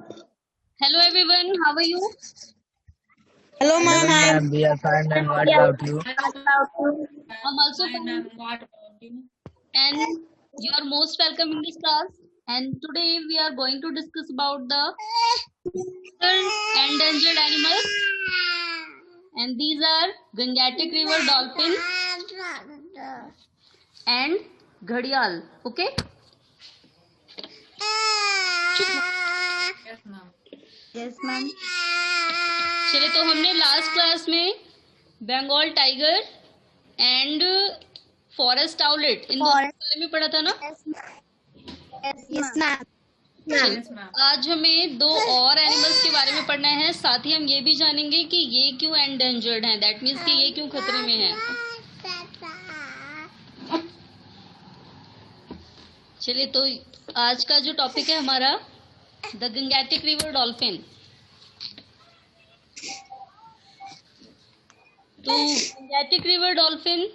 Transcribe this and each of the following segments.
Hello everyone, how are you? Hello, Hello ma'am. ma'am, we are fine and what about you? I'm also fine and you are most welcome in this class. And today we are going to discuss about the endangered animals, and these are Gangetic River dolphin and Ghadial. Okay? Yes, ma'am. चलिए, तो हमने last class में Bengal tiger and forest owlet इन दोनों के बारे में पढ़ा था ना। Yes, ma'am. आज हमें दो और एनिमल्स के बारे में पढ़ना है, साथ ही हम ये भी जानेंगे कि ये क्यों एंडेंजर्ड हैं, दैट मीन्स कि ये क्यों खतरे में हैं। चलिए, तो आज का जो टॉपिक है हमारा द गंगेटिक रिवर डॉल्फिन। तो गंगेटिक रिवर डॉल्फिन,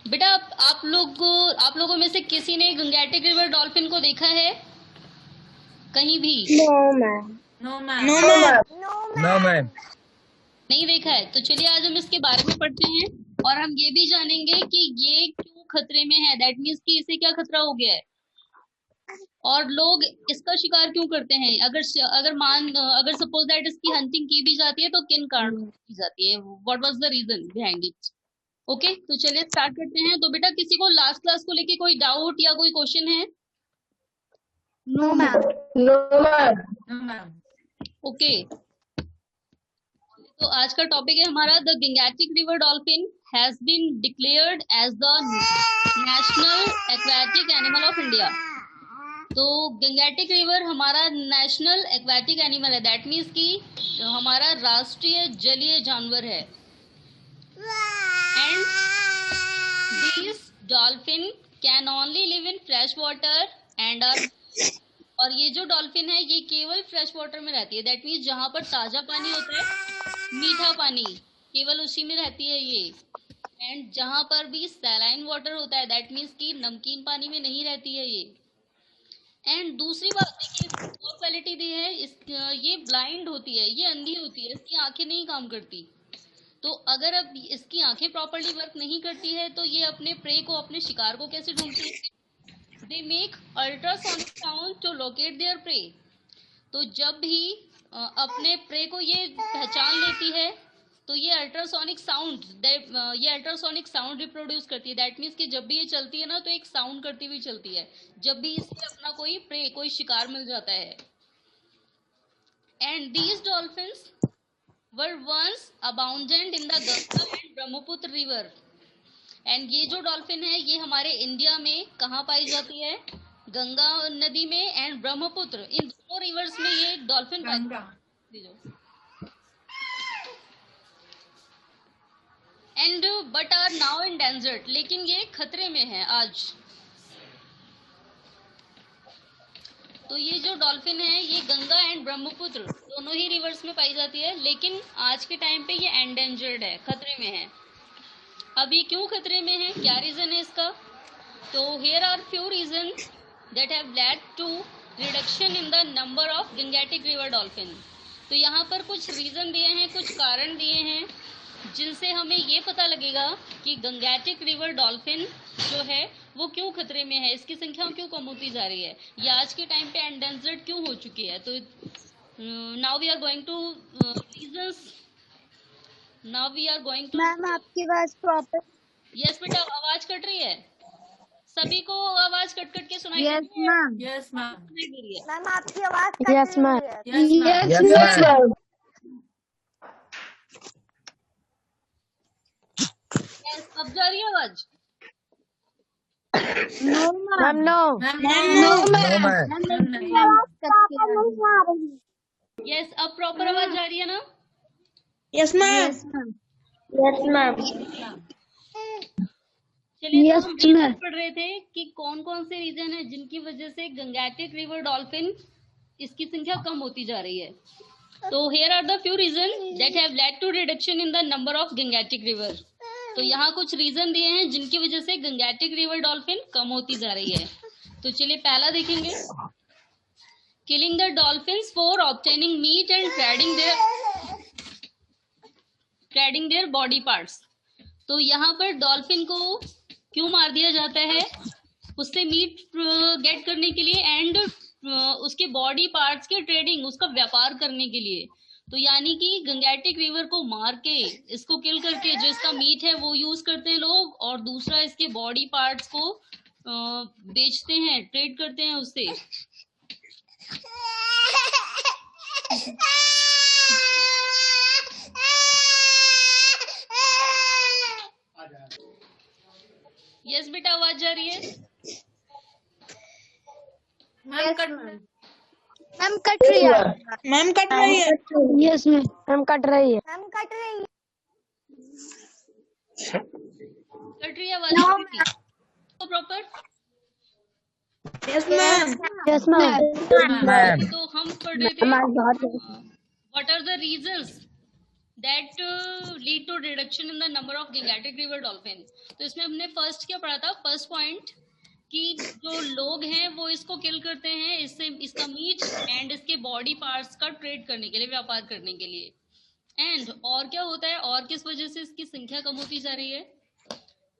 बेटा आप लोगों में से किसी ने गंगेटिक रिवर डॉल्फिन को देखा है कहीं भी? No, ma'am. No ma'am. नहीं देखा है? तो चलिए आज हम इसके बारे में पढ़ते हैं और हम ये भी जानेंगे कि ये क्यों खतरे में है, दैट मीन्स कि इसे क्या खतरा हो गया है और लोग इसका शिकार क्यों करते हैं। अगर सपोज दैट इसकी हंटिंग की भी जाती है तो किन कारणों से की जाती है, what was the reason behind it. Okay, तो चलिए स्टार्ट करते हैं। तो बेटा किसी को लास्ट क्लास को लेके कोई डाउट या कोई क्वेश्चन है? No, ma'am. ओके, तो आज का टॉपिक है हमारा the Gangetic river dolphin has been declared as the national aquatic animal of India. तो गंगेटिक रिवर हमारा नेशनल एक्वेटिक एनिमल है, दैट मीन्स कि हमारा राष्ट्रीय जलीय जानवर है। And this dolphin can only live in fresh water and और ये जो डॉल्फिन है ये केवल फ्रेश वाटर में रहती है, दैट मीन्स जहां पर ताजा पानी होता है, मीठा पानी, केवल उसी में रहती है ये। एंड जहां पर भी सैलाइन वाटर होता है, दैट मीन्स कि नमकीन पानी में नहीं रहती है ये। एंड दूसरी बात देखिए, और क्वालिटी भी है ये ब्लाइंड होती है, ये अंधी होती है, इसकी आंखें नहीं काम करती। तो अगर अब इसकी आंखें प्रॉपरली वर्क नहीं करती है तो ये अपने प्रे को, अपने शिकार को कैसे ढूंढती है? They make ultrasonic sound to locate their prey. तो जब भी अपने प्रे को ये पहचान लेती है तो ये अल्ट्रासोनिक साउंड रिप्रोड्यूस करती है, दैट मीन्स कि जब भी ये चलती है ना तो एक साउंड करती हुई चलती है जब भी इसे अपना कोई प्रे, कोई शिकार मिल जाता है। And these dolphins were once abundant in the Ganga and Brahmaputra river. And ये जो डॉल्फिन है ये हमारे इंडिया में कहाँ पाई जाती है? गंगा नदी में एंड ब्रह्मपुत्र, इन दोनों रिवर्स में ये डॉल्फिन पाई जाती है। And but are now endangered, लेकिन ये खतरे में है आज। तो ये जो डॉल्फिन है ये गंगा एंड ब्रह्मपुत्र दोनों ही रिवर्स में पाई जाती है, लेकिन आज के टाइम पे ये एंडेंजर्ड है, खतरे में है। अभी क्यों खतरे में है, क्या रीजन है इसका? तो here are few reasons that have led to reduction in the number of Gangetic river dolphin। तो यहाँ पर कुछ रीजन दिए हैं, कुछ कारण दिए हैं जिनसे हमें ये पता लगेगा कि गंगेटिक रिवर डॉल्फिन जो है वो क्यों खतरे में है, इसकी संख्या क्यों कम होती जा रही है, ये आज के टाइम पे एंडेंजर्ड क्यों हो चुकी है। तो now we are going to reasons, now we are going to. Ma'am आपकी आवाज प्रॉपर। यस बेटा, आवाज कट रही है? सभी को आवाज कट कट के सुनाई Yes, दे रही है? ma'am. Yes, ma'am. सुनाई दे रही है? मैम आपकी आवाज कट Yes, रही ma'am. है। Yes, ma'am. Yes ma'am. Yes, अब जा रही है आवाज? No, ma'am. No. No, No ma'am. आवाज कट रही है। यस, अब प्रॉपर आवाज जा रही है ना? Yes, ma'am. Yes, ma'am. चलिए, Yes, तो हम ये ma'am. पढ़ रहे थे कि कौन कौन से रीजन है जिनकी वजह से गंगेटिक रिवर डॉल्फिन इसकी संख्या कम होती जा रही है। तो here are the few reasons that have led to reduction in the number of Gangetic river. तो यहाँ कुछ रीजन दिए हैं जिनकी वजह से गंगेटिक रिवर डॉल्फिन कम होती जा रही है। तो चलिए पहला देखेंगे, killing the dolphins for obtaining meat and trading their body parts. तो यहाँ पर डॉल्फिन को क्यों मार दिया जाता है? उससे मीट गेट करने के लिए एंड उसके बॉडी पार्ट्स के ट्रेडिंग, उसका व्यापार करने के लिए। तो यानी कि गंगेटिक रिवर को मार के, इसको किल करके जो इसका मीट है वो यूज करते हैं लोग, और दूसरा इसके बॉडी पार्ट्स को बेचते हैं, ट्रेड करते हैं उससे। यस बेटा, आवाज जा रही है? मैम कट रही है। मैम कट रही है। यस मैम कट रही है। मैम कट रही है। कट रही है आवाज proper? Yes ma'am. Yes ma'am. तो हम पढ़ रहे थे what are the reasons that lead to reduction in the number of Gangetic river dolphin. तो इसमें हमने फर्स्ट क्या पढ़ा था? फर्स्ट पॉइंट कि जो लोग हैं वो इसको किल करते हैं, इससे इसका मीट एंड इसके बॉडी पार्ट्स का ट्रेड करने के लिए, व्यापार करने के लिए। एंड और क्या होता है, और किस वजह से इसकी संख्या कम होती जा रही है?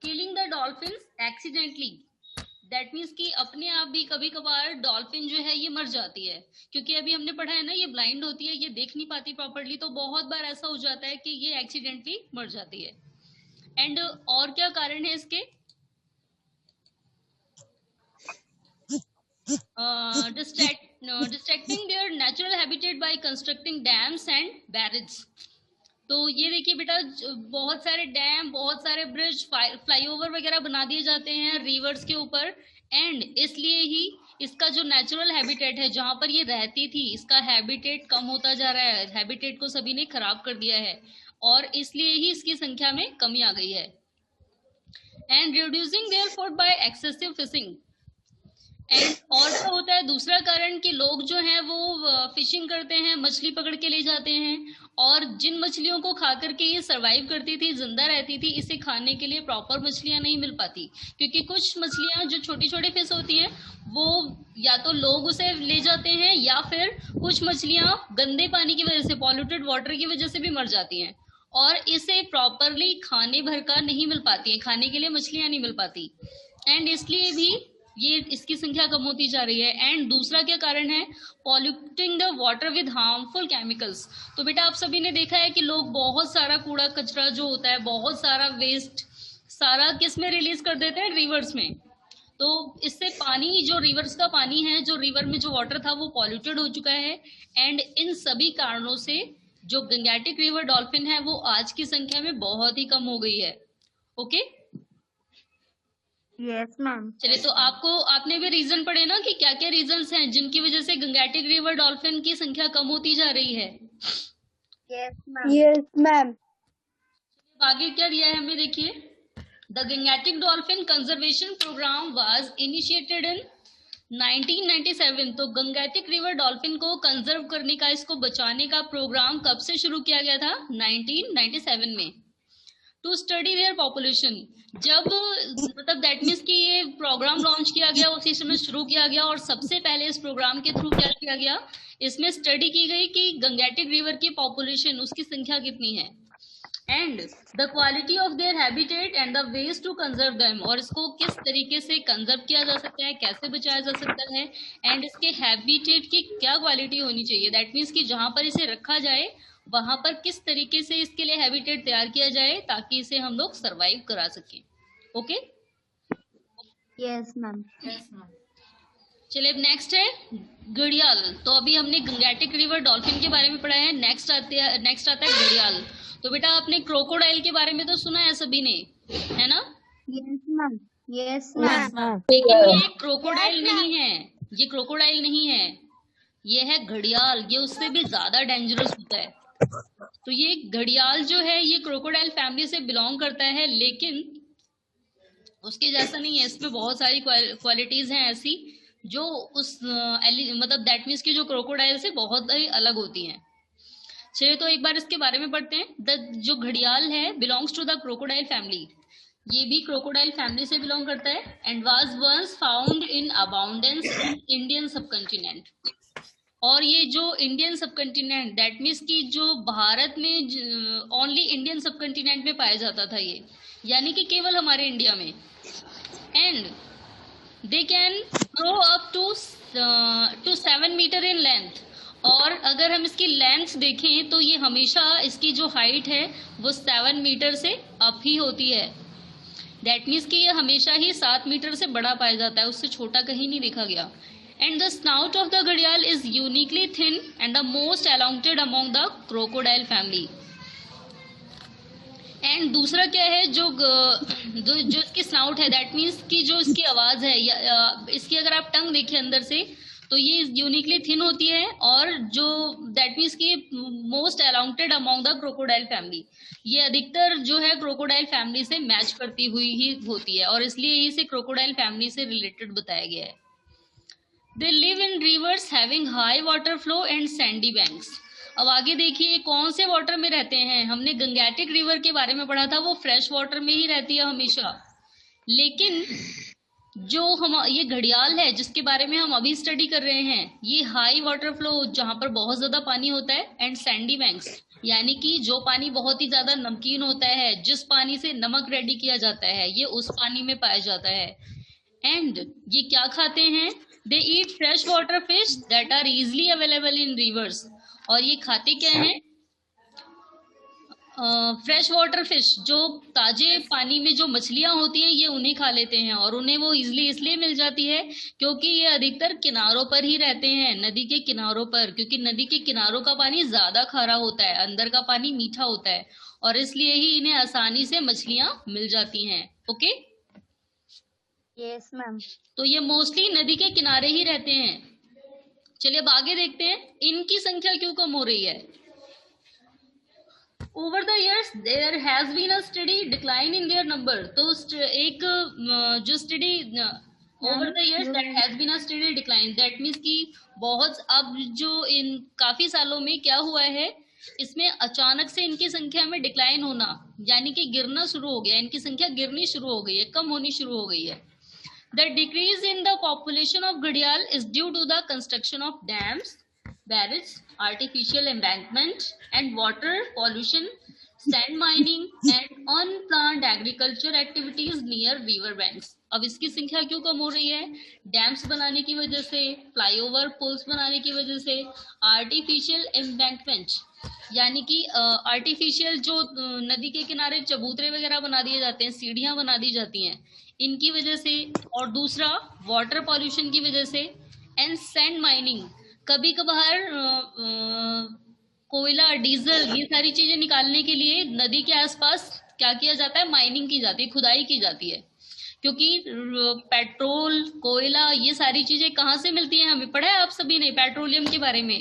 Killing the dolphins accidentally, that means कि अपने आप भी कभी कभार डॉल्फिन जो है ये मर जाती है, क्योंकि अभी हमने पढ़ा है ना ये ब्लाइंड होती है, ये देख नहीं पाती प्रॉपर्ली, तो बहुत बार ऐसा हो जाता है कि ये एक्सीडेंटली मर जाती है। एंड और क्या कारण है इसके? distracting their natural habitat by constructing dams and barrages। तो ये देखिए बेटा, बहुत सारे डैम, बहुत सारे ब्रिज, फ्लाईओवर वगैरह बना दिए जाते हैं रिवर्स के ऊपर, एंड इसलिए ही इसका जो नेचुरल हैबिटेट है, जहां पर ये रहती थी, इसका हैबिटेट कम होता जा रहा है। हैबिटेट को सभी ने खराब कर दिया है और इसलिए ही इसकी संख्या में कमी आ गई है। And reducing their food by excessive fishing. And और क्या होता है दूसरा कारण कि लोग जो हैं वो फिशिंग करते हैं, मछली पकड़ के ले जाते हैं, और जिन मछलियों को खा करके ये सरवाइव करती थी, जिंदा रहती थी, इसे खाने के लिए प्रॉपर मछलियां नहीं मिल पाती, क्योंकि कुछ मछलियां जो छोटी छोटी फिश होती हैं वो या तो लोग उसे ले जाते हैं, या फिर कुछ मछलियां गंदे पानी की वजह से, पॉल्यूटेड वाटर की वजह से भी मर जाती हैं, और इसे प्रॉपरली खाने भर का नहीं मिल पाती है, खाने के लिए मछलियां नहीं मिल पाती, एंड इसलिए भी ये इसकी संख्या कम होती जा रही है। एंड दूसरा क्या कारण है? Polluting the water with harmful chemicals. तो बेटा आप सभी ने देखा है कि लोग बहुत सारा कूड़ा कचरा जो होता है, बहुत सारा वेस्ट, सारा किस में रिलीज कर देते हैं? रिवर्स में। तो इससे पानी, जो रिवर्स का पानी है, जो रिवर में जो वाटर था वो पॉल्यूटेड हो चुका है, एंड इन सभी कारणों से जो गंगेटिक रिवर डॉल्फिन है वो आज की संख्या में बहुत ही कम हो गई है। ओके? Yes ma'am. चलिए, तो आपने भी रीजन पढ़े ना कि क्या क्या रीजंस हैं जिनकी वजह से गंगेटिक रिवर डॉल्फिन की संख्या कम होती जा रही है। Yes ma'am. आगे क्या दिया है हमें, देखिए। The Gangetic dolphin conservation program was initiated in 1997। तो गंगेटिक रिवर डॉल्फिन को कंजर्व करने का, इसको बचाने का प्रोग्राम कब से शुरू किया गया था? 1997 में। टू स्टडी देयर पॉपुलेशन, जब मतलब दैट मीन्स कि ये प्रोग्राम लॉन्च किया गया उसी समय शुरू किया गया, और सबसे पहले इस प्रोग्राम के थ्रू क्या किया गया? इसमें स्टडी की गई कि गंगेटिक रिवर की पॉपुलेशन, उसकी संख्या कितनी है, and the quality of their habitat and the ways to conserve them, और इसको किस तरीके से कंजर्व किया जा सकता है, कैसे बचाया जा सकता है, एंड इसके हैबिटेट की क्या क्वालिटी होनी चाहिए, दैट मीन्स कि जहां पर इसे रखा जाए वहां पर किस तरीके से इसके लिए हैबिटेट तैयार किया जाए ताकि इसे हम लोग सरवाइव करा सकें। ओके? Yes ma'am. चलिए, अब नेक्स्ट है घड़ियाल। तो अभी हमने गंगेटिक रिवर डॉल्फिन के बारे में पढ़ा है, नेक्स्ट आता है घड़ियाल। तो बेटा आपने क्रोकोडाइल के बारे में तो सुना है सभी ने, है ना? Yes ma'am. Yes ma'am. लेकिन ये क्रोकोडाइल नहीं है, ये क्रोकोडाइल नहीं है, ये है घड़ियाल। ये उससे भी ज्यादा डेंजरस होता है। तो ये घड़ियाल जो है ये क्रोकोडाइल फैमिली से बिलोंग करता है, लेकिन उसके जैसा नहीं है। इसमें बहुत सारी क्वालिटीज हैं ऐसी जो उस मतलब दैट मीन्स की जो क्रोकोडाइल से बहुत ही अलग होती हैं। चलिए, तो एक बार इसके बारे में पढ़ते हैं। जो घड़ियाल है belongs to the crocodile family, ये भी क्रोकोडाइल फैमिली से बिलोंग करता है, and was once found in abundance in Indian subcontinent. और ये जो इंडियन सब कंटिनेंट, दैट मीन्स कि जो भारत में ओनली इंडियन सब कंटिनेंट में पाया जाता था ये, यानी कि केवल हमारे इंडिया में। And they can grow up to 7 metre in length. और अगर हम इसकी लेंथ देखें तो ये हमेशा इसकी जो हाइट है वो 7 मीटर से अप ही होती है। दैट मीन्स कि ये हमेशा ही 7 मीटर से बड़ा पाया जाता है, उससे छोटा कहीं नहीं देखा गया। And the snout of the घड़ियाल is uniquely thin and the most elongated among the crocodile family. And दूसरा क्या है, जो इसकी स्नाउट है, दैट मीन्स कि जो इसकी आवाज है इसकी अगर आप टंग देखें अंदर से तो ये यूनिकली थिन होती है, और जो दैट मीन्स कि most elongated among the crocodile family, ये अधिकतर जो है क्रोकोडाइल फैमिली से मैच करती हुई ही होती है, और इसलिए इसे क्रोकोडाइल फैमिली से रिलेटेड बताया गया है। They live in reverse having high water flow and Sandy banks. अब आगे देखिए कौन से वाटर में रहते हैं। हमने गंगैटिक रिवर के बारे में पढ़ा था, वो फ्रेश वाटर में ही रहती है हमेशा। लेकिन जो हम ये घड़ियाल है जिसके बारे में हम अभी स्टडी कर रहे हैं, ये हाई वाटर फ्लो जहां पर बहुत ज्यादा पानी होता है, एंड सैंडी बैंक्स यानी कि जो पानी बहुत ही ज्यादा नमकीन होता है, जिस पानी से नमक रेडी किया जाता है, ये उस पानी में पाया जाता है। एंड ये क्या खाते हैं, they eat fresh water fish that are easily available in rivers. और ये खाते क्या हैं, फ्रेश वाटर फिश, जो ताजे पानी में जो मछलियां होती हैं ये उन्हें खा लेते हैं, और उन्हें वो इजिली इसलिए मिल जाती है क्योंकि ये अधिकतर किनारों पर ही रहते हैं, नदी के किनारों पर, क्योंकि नदी के किनारों का पानी ज्यादा खारा होता है, अंदर का पानी मीठा होता है, और इसलिए ही इन्हें आसानी से मछलियां मिल जाती हैं। Okay, yes ma'am. तो ये मोस्टली नदी के किनारे ही रहते हैं। चलिए अब आगे देखते हैं इनकी संख्या क्यों कम हो रही है। Over the years there has been a steady decline in their number। तो एक जो steady over the years that has been a steady decline, that means कि बहुत अब जो इन काफी सालों में क्या हुआ है, इसमें अचानक से इनकी संख्या में डिक्लाइन होना, यानी कि गिरना शुरू हो गया, इनकी संख्या गिरनी शुरू हो गई है, कम होनी शुरू हो गई है। The decrease in the population of घड़ियाल is due to the construction of dams, barrages, artificial embankment and water pollution, sand mining and unplanned agriculture activities near river banks। अब इसकी संख्या क्यों कम हो रही है, डैम्स बनाने की वजह से, फ्लाईओवर पुल्स बनाने की वजह से, आर्टिफिशियल एम्बैंकमेंट यानी कि आर्टिफिशियल जो नदी के किनारे चबूतरे वगैरह बना दिए जाते हैं, सीढ़ियां बना दी जाती हैं, इनकी वजह से, और दूसरा वाटर पॉल्यूशन की वजह से, एंड सैंड माइनिंग, कभी कभार कोयला, डीजल, ये सारी चीजें निकालने के लिए नदी के आसपास क्या किया जाता है, माइनिंग की जाती है, खुदाई की जाती है, क्योंकि पेट्रोल, कोयला, ये सारी चीजें कहाँ से मिलती हैं, हमें पढ़ा है आप सभी ने पेट्रोलियम के बारे में।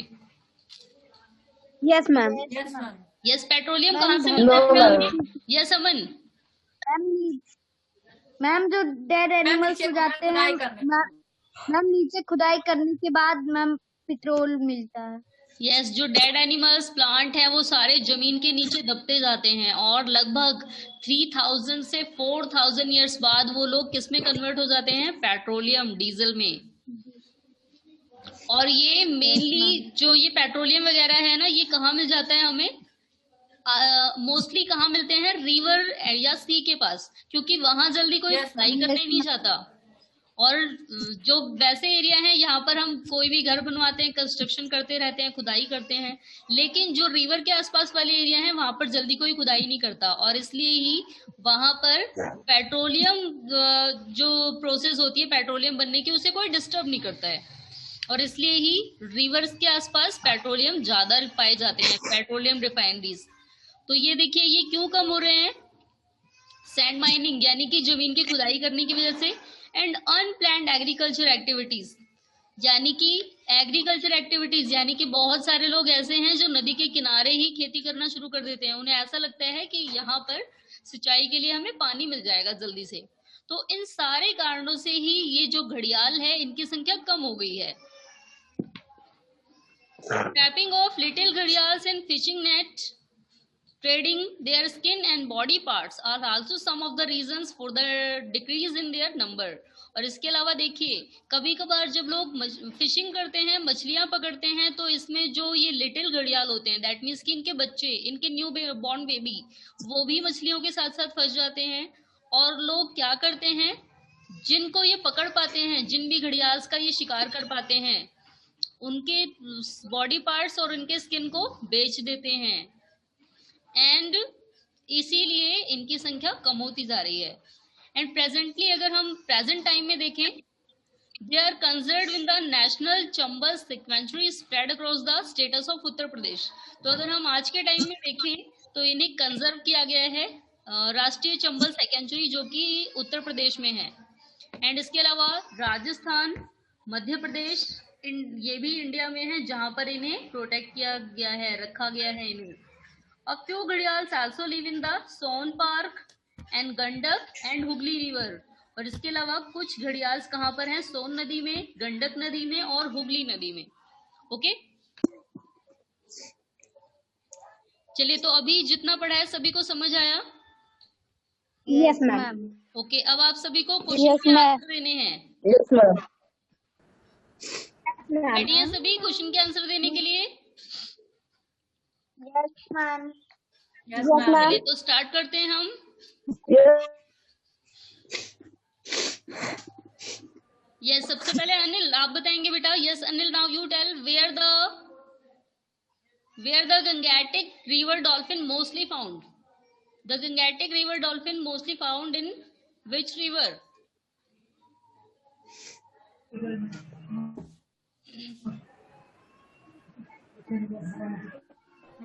Yes ma'am. यस, पेट्रोलियम कहाँ से मिलता है? यस अमन। मैम जो डेड एनिमल्स हो जाते हैं मैम, नीचे खुदाई करने के बाद मैम पेट्रोल मिलता है। यस, जो डेड एनिमल्स, प्लांट है, वो सारे जमीन के नीचे दबते जाते हैं, और लगभग 3000 से 4000 ईयर्स बाद वो लोग किस में कन्वर्ट हो जाते हैं, पेट्रोलियम, डीजल में। और ये मेनली जो ये पेट्रोलियम वगैरह है ना, ये कहाँ मिल जाता है हमें, मोस्टली कहाँ मिलते हैं, रिवर या सी के पास, क्योंकि वहां जल्दी कोई खुदाई करने नहीं जाता। और जो वैसे एरिया है यहाँ पर हम कोई भी घर बनवाते हैं, कंस्ट्रक्शन करते रहते हैं, खुदाई करते हैं, लेकिन जो रिवर के आसपास वाले एरिया है वहां पर जल्दी कोई खुदाई नहीं करता, और इसलिए ही वहां पर पेट्रोलियम जो प्रोसेस होती है पेट्रोलियम बनने की, उसे कोई डिस्टर्ब नहीं करता है, और इसलिए ही रिवर्स के आसपास पेट्रोलियम ज्यादा पाए जाते हैं, पेट्रोलियम रिफाइनरीज। तो ये देखिए ये क्यों कम हो रहे हैं, सैंड माइनिंग यानी कि जमीन की खुदाई करने की वजह से, एंड अनप्लैन्ड एग्रीकल्चर एक्टिविटीज यानी कि एग्रीकल्चर एक्टिविटीज यानी कि बहुत सारे लोग ऐसे हैं जो नदी के किनारे ही खेती करना शुरू कर देते हैं, उन्हें ऐसा लगता है कि यहाँ पर सिंचाई के लिए हमें पानी मिल जाएगा जल्दी से। तो इन सारे कारणों से ही ये जो घड़ियाल है इनकी संख्या कम हो गई है। Trapping of little gharials in fishing net, trading their skin and body parts are also some of the reasons for the decrease in their number। और इसके अलावा देखिए, कभी कभार जब लोग फिशिंग करते हैं, मछलियां पकड़ते हैं, तो इसमें जो ये लिटिल घड़ियाल होते हैं, दैट मीन्स कि इनके बच्चे, इनके न्यू बॉर्न बेबी, वो भी मछलियों के साथ साथ फंस जाते हैं। और लोग क्या करते हैं, जिनको ये पकड़ पाते हैं, जिन भी घड़ियाल का ये शिकार कर पाते हैं, उनके बॉडी पार्ट्स और उनके स्किन को बेच देते हैं। एंड इसीलिए इनकी संख्या कम होती जा रही है। एंड प्रेजेंटली अगर हम प्रेजेंट टाइम में देखें, they are conserved in the national Chambal सेक्वेंचुरी spread across the states of Uttar Pradesh. तो अगर हम आज के टाइम में देखें तो इन्हें कंजर्व किया गया है राष्ट्रीय चंबल सेक्वेंचुरी, जो कि उत्तर प्रदेश में है। एंड इसके अलावा राजस्थान, मध्य प्रदेश, ये भी इंडिया में है, जहां पर इन्हें प्रोटेक्ट किया गया है, रखा गया है इन्हें। A few gharials also live in the Son पार्क and Gandak and Hooghly river. और इसके अलावा कुछ घड़ियाल कहाँ पर हैं, सोन नदी में, गंडक नदी में और हुगली नदी में। ओके, चलिए, तो अभी जितना पढ़ा है सभी को समझ आया? Yes ma'am. ओके, अब आप सभी को क्वेश्चन के आंसर देने हैं। Yes, ma'am. रेडी है सभी क्वेश्चन के आंसर देने के लिए? Yes ma'am. चलिए, तो स्टार्ट करते हैं हम। Yes. यस, सबसे पहले अनिल आप बताएंगे बेटा। Yes Anil, now you tell where the Gangetic river dolphin mostly found. The Gangetic river dolphin mostly found in which river?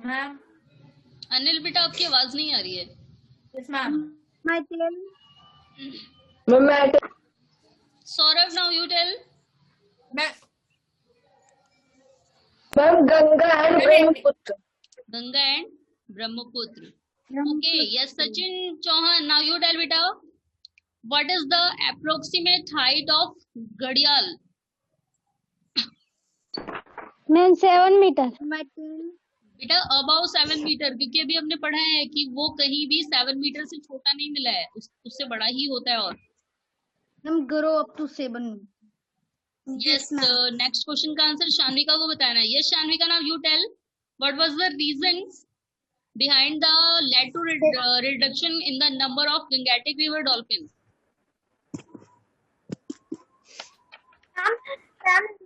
Ma'am. Anil बेटा, आपकी आवाज नहीं आ रही है। Yes ma'am. My tell. Ma'am, Saurabh, now you tell. Ganga and Brahmaputra. Ganga and Brahmaputra. Okay, yes Sachin Chauhan, now you tell बेटा। What is the approximate height of घड़ियाल? Ma'am 7 metre. बेटा about 7 metre, क्योंकि अभी हमने पढ़ा है कि वो कहीं भी 7 मीटर से छोटा नहीं मिला है, उससे बड़ा ही होता है। और ma'am grow up to 7। Yes, next question का आंसर शान्विका को बताना है। Yes Shanvika, now you tell what was the reason behind the led to reduction in the number of Gangetic river dolphins?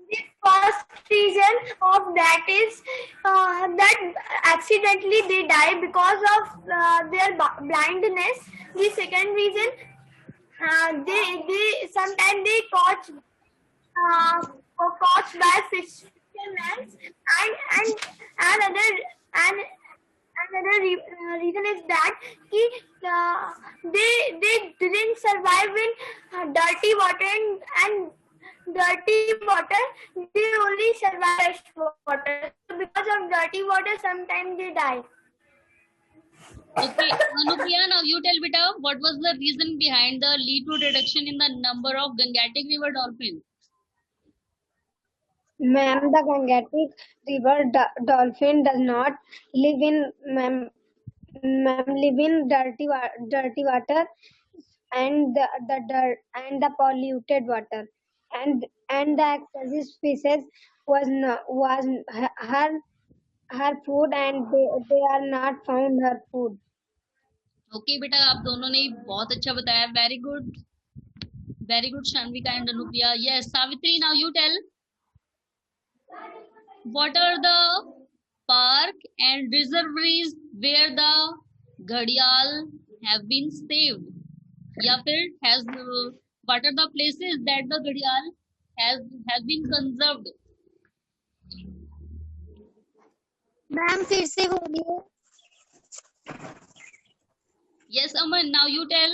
The first reason of that is that accidentally they die because of their blindness. The second reason, they sometimes they caught by fishermen, and another reason is that they didn't survive in dirty water and dirty water, they only survive fresh water. So because of dirty water, sometimes they die. Okay, Anupriya, now you tell beta, what was the reason behind the lead to reduction in the number of Gangetic river dolphins? Ma'am, the Gangetic river dolphin does not live in dirty water and the polluted water, and the aquatic species was her food, and they are not found her food. Okay, बेटा आप दोनों ने बहुत अच्छा बताया। Very good Shanvika and Anupriya. Yes Savitri, now you tell what are the park and reservoirs where the घड़ियाल have been saved, या फिर what are the places that the घड़ियाल has been conserved? मैम फिर से बोलिए। Yes Aman, now you tell।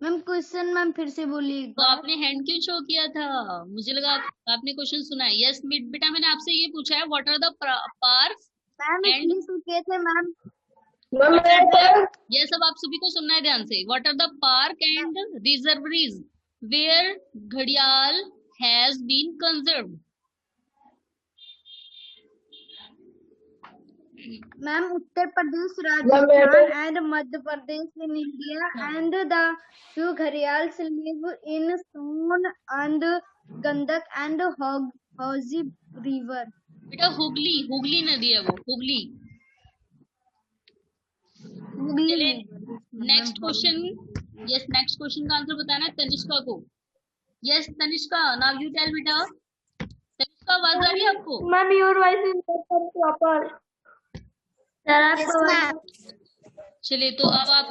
Ma'am question ma'am फिर से बोलिए। तो आपने हैंड क्यों शो किया था? मुझे लगा आपने क्वेश्चन सुना है। यस बेटा, मैंने आपसे ये पूछा है what are the parks and पूछे थे मैम। यस, अब आप सभी को सुनना है ध्यान से। What are the park and reserves where घड़ियाल has been conserved? Ma'am, Uttar Pradesh, Ma'am, Rajasthan, and Madhya Pradesh in India, and the few Ghaриals live in Son and Gandak and Hausi river. बेटा हुगली, हुगली नदी है वो, हुगली। चलिए next question. Yes, next question का answer बताना है तनिष्का को। Yes Tanishka, now you tell बेटा। तनिष्का आवाज आ रही है आपको? Ma'am, your voice is not proper. Yes, ma'am. चलिए तो अब आप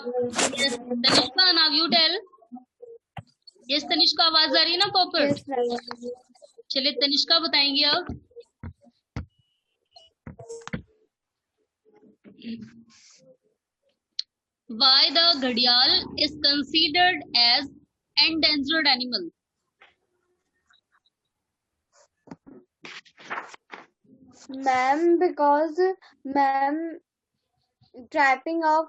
yes Tanishka, now you tell. Yes Tanishka, आवाज आ रही है ना प्रॉपर? Yes, ma'am. चलिए तनिष्का बताएंगे अब। Why the घड़ियाल is considered as endangered animal? Ma'am, because ma'am, trapping of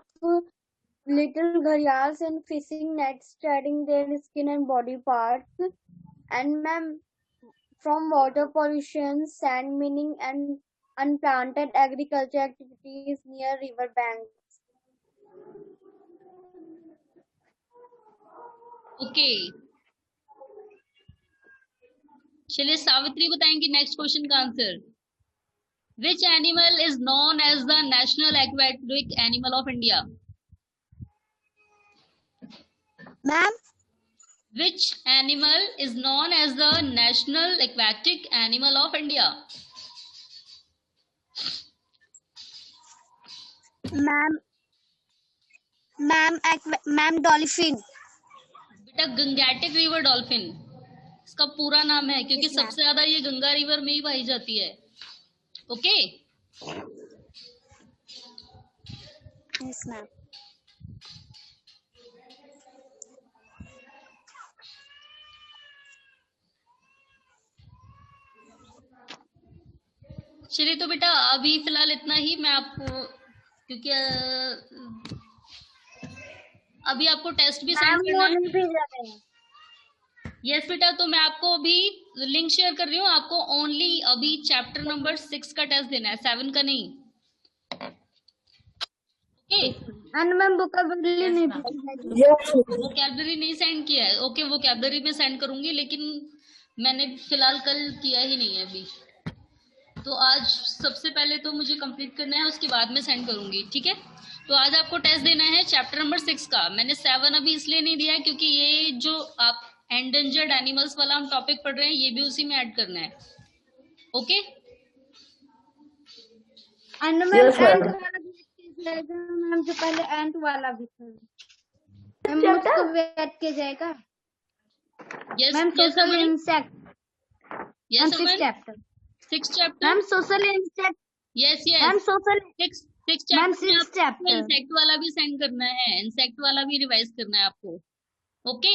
little gharials in fishing nets, shedding their skin and body parts, and ma'am, from water pollution, sand mining, and unplanted agriculture activities near river banks. Okay चलिए सावित्री बताएंगे next question का answer. Which animal is known as the national aquatic animal of India? Ma'am, which animal is known as the national aquatic animal of India? ma'am, dolphin. बेटा Gangetic river dolphin इसका पूरा नाम है, क्योंकि सबसे ज्यादा ये गंगा रिवर में ही पाई जाती है। Okay Yes, ma'am. चलिए तो बेटा अभी फिलहाल इतना ही। मैं आपको क्योंकि अभी आपको टेस्ट भी सेंड करना है। यस बेटा, तो मैं आपको अभी लिंक शेयर कर रही हूँ। आपको ओनली अभी चैप्टर नंबर 6 का टेस्ट देना है, 7 का नहीं। ओके And ma'am, vocabulary नहीं Yes. वोकैबलरी नहीं सेंड किया है? ओके वोकैबलरी में सेंड करूंगी, लेकिन मैंने फिलहाल कल किया ही नहीं है अभी। तो आज सबसे पहले तो मुझे कंप्लीट करना है, उसके बाद में सेंड करूंगी। ठीक है, तो आज आपको टेस्ट देना है चैप्टर नंबर 6 का। मैंने 7 अभी इसलिए नहीं दिया है क्योंकि ये जो आप एंडेंजर्ड एनिमल्स वाला हम टॉपिक पढ़ रहे हैं, ये भी उसी में ऐड करना है। Okay And Yes, ma'am, ma'am. ant वाला भी जाएगा मैम, जो पहले ant वाला भी था मैम, उसको वेट किया जाएगा yes ma'am. Social insect yes ma'am, 6 chapter 6 chapter. Ma'am. Social insect yes ma'am, yes social 6 ma'am, chapter में 6 आपको चैप्टर। इंसेक्ट वाला भी सेंड करना है, इंसेक्ट वाला भी रिवाइज करना है आपको। Okay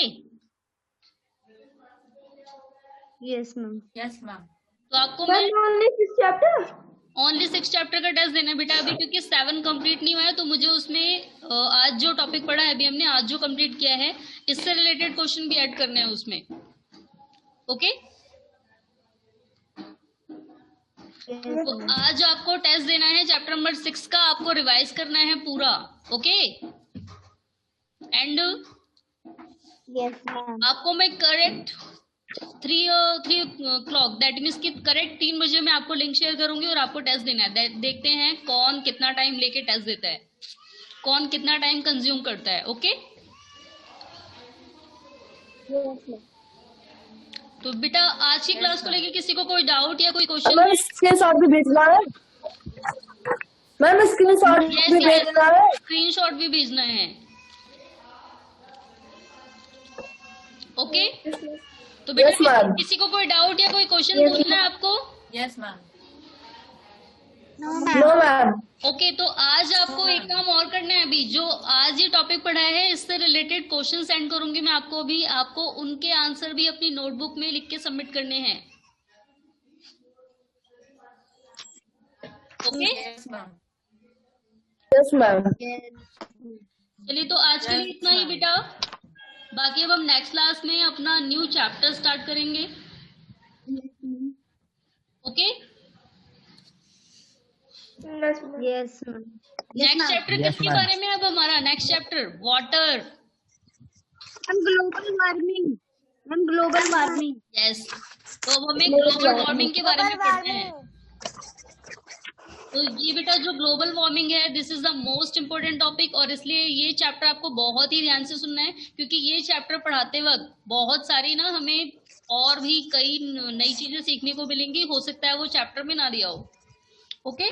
yes ma'am. तो आपको मैं Ma'am, only 6 chapter. Only 6 chapter का टेस्ट देना है बेटा अभी, क्योंकि 7 कंप्लीट नहीं हुआ है। तो मुझे उसमें आज जो टॉपिक पढ़ा है, अभी हमने आज जो कंप्लीट किया है, इससे रिलेटेड क्वेश्चन भी ऐड करने हैं उसमें। ओके तो आज आपको टेस्ट देना है चैप्टर नंबर 6 का, आपको रिवाइज करना है पूरा। Okay and yes ma'am. आपको मैं करेक्ट 3 o'clock दैट मीन्स कि करेक्ट 3 बजे मैं आपको लिंक शेयर करूंगी और आपको टेस्ट देना है। देखते हैं कौन कितना टाइम लेके टेस्ट देता है, कौन कितना टाइम कंज्यूम करता है। ओके तो बेटा आज की क्लास को लेके किसी को कोई डाउट या कोई क्वेश्चन? मैम स्क्रीनशॉट भी भेजना है। मैम स्क्रीनशॉट भी भेजना है। स्क्रीनशॉट भी भेजना है। ओके तो बेटा Yes, ma'am. किसी को कोई डाउट या कोई क्वेश्चन पूछना है आपको? No ma'am. ओके तो आज आपको एक काम और करना है। अभी जो आज ये टॉपिक पढ़ा है, इससे रिलेटेड क्वेश्चन सेंड करूंगी मैं आपको अभी। आपको उनके आंसर भी अपनी नोटबुक में लिख के सबमिट करने हैं। Okay yes ma'am. चलिए तो आज के लिए इतना ही बेटा। बाकी अब हम नेक्स्ट क्लास में अपना न्यू चैप्टर स्टार्ट करेंगे। Okay Yes, ma'am. Next chapter Yes, किसके ma'am. बारे में है अब हमारा next chapter? Water. And global warming. And global warming. Yes, तो अब हमें ग्लोबल वार्मिंग के बारे में पढ़ना है. तो ये बेटा जो ग्लोबल वार्मिंग है, this is the most important topic, और इसलिए ये चैप्टर आपको बहुत ही ध्यान से सुनना है, क्योंकि ये चैप्टर पढ़ाते वक्त बहुत सारी ना हमें और भी कई नई चीजें सीखने को मिलेंगी. हो सकता है वो चैप्टर में ना दिया हो. ओके,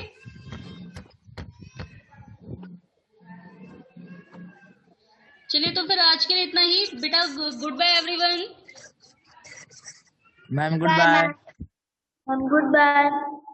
चलिए तो फिर आज के लिए इतना ही बेटा. Good bye everyone. Ma'am good bye. Goodbye.